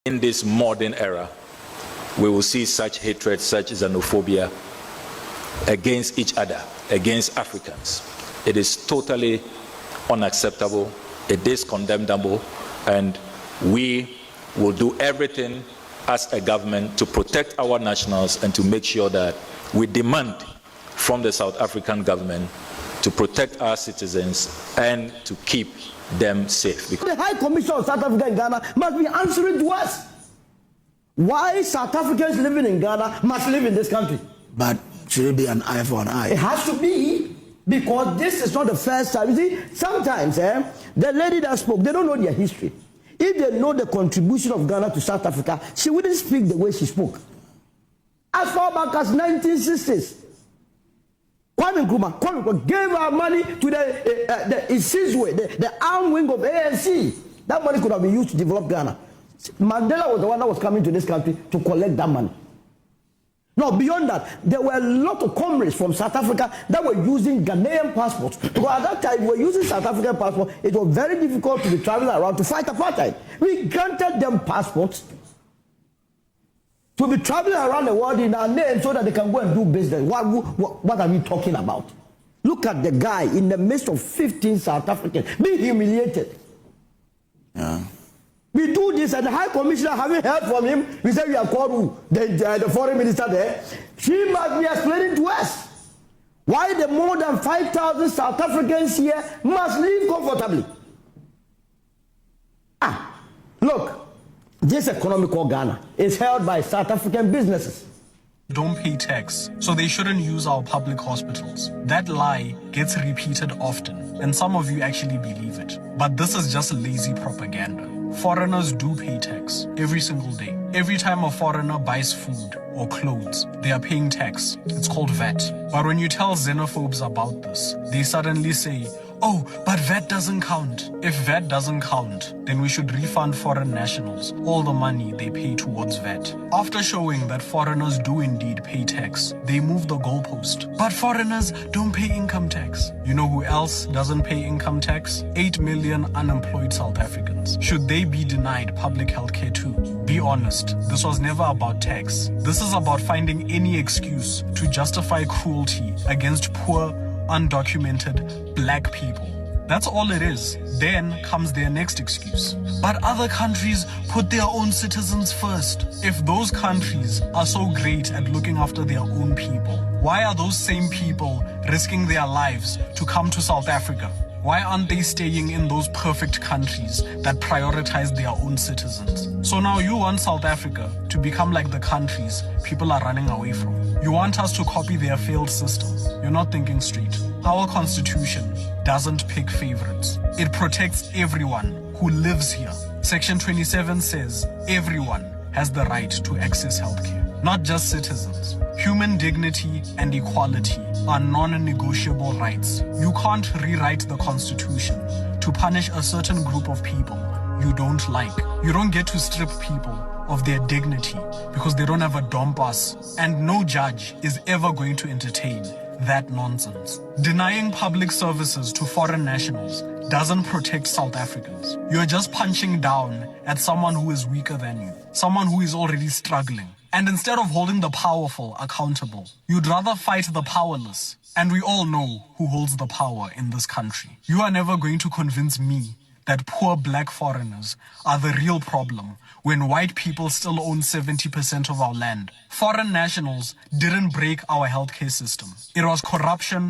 In this modern era, we will see such hatred, such xenophobia against each other, against Africans. It is totally unacceptable. It is condemnable, and we will do everything as a government to protect our nationals and to make sure that we demand from the South African government to protect our citizens and to keep them safe. The High Commission of South Africa and Ghana must be answering to us. Why South Africans living in Ghana must live in this country? But should it be an eye for an eye? It has to be, because this is not the first time. You see, sometimes the lady that spoke, they don't know their history. If they know the contribution of Ghana to South Africa, she wouldn't speak the way she spoke. As far back as 1960s, Kwame Nkrumah gave our money to the Isizwe, the arm wing of ANC. That money could have been used to develop Ghana. Mandela was the one that was coming to this country to collect that money. Now, beyond that, there were a lot of comrades from South Africa that were using Ghanaian passports. Because at that time, we were using South African passports. It was very difficult to be traveling around to fight apartheid. We granted them passports to be traveling around the world in our name so that they can go and do business. What are we talking about? Look at the guy in the midst of 15 South Africans being humiliated. Yeah. We do this, and the High Commissioner, having heard from him, we said we have called the foreign minister there. She must be explaining to us why the more than 5,000 South Africans here must live comfortably. Look. This economical Ghana is held by South African businesses. Don't pay tax, so they shouldn't use our public hospitals. That lie gets repeated often, and some of you actually believe it. But this is just lazy propaganda. Foreigners do pay tax every single day. Every time a foreigner buys food or clothes, they are paying tax. It's called VAT. But when you tell xenophobes about this, they suddenly say, oh, but VAT doesn't count. If VAT doesn't count, then we should refund foreign nationals all the money they pay towards VAT. After showing that foreigners do indeed pay tax, they move the goalpost. But foreigners don't pay income tax. You know who else doesn't pay income tax? 8 million unemployed South Africans. Should they be denied public health care too? Be honest, this was never about tax. This is about finding any excuse to justify cruelty against poor, undocumented black people. That's all it is. Then comes their next excuse. But other countries put their own citizens first. If those countries are so great at looking after their own people, why are those same people risking their lives to come to South Africa? Why aren't they staying in those perfect countries that prioritize their own citizens? So now you want South Africa to become like the countries people are running away from. You want us to copy their failed system. You're not thinking straight. Our constitution doesn't pick favorites. It protects everyone who lives here. Section 27 says everyone has the right to access healthcare, not just citizens. Human dignity and equality are non-negotiable rights. You can't rewrite the constitution to punish a certain group of people you don't like. You don't get to strip people of their dignity because they don't have a dompas, and no judge is ever going to entertain that nonsense. Denying public services to foreign nationals doesn't protect South Africans. You're just punching down at someone who is weaker than you, someone who is already struggling. And instead of holding the powerful accountable, you'd rather fight the powerless. And we all know who holds the power in this country. You are never going to convince me that poor black foreigners are the real problem when white people still own 70% of our land. Foreign nationals didn't break our healthcare system. It was corruption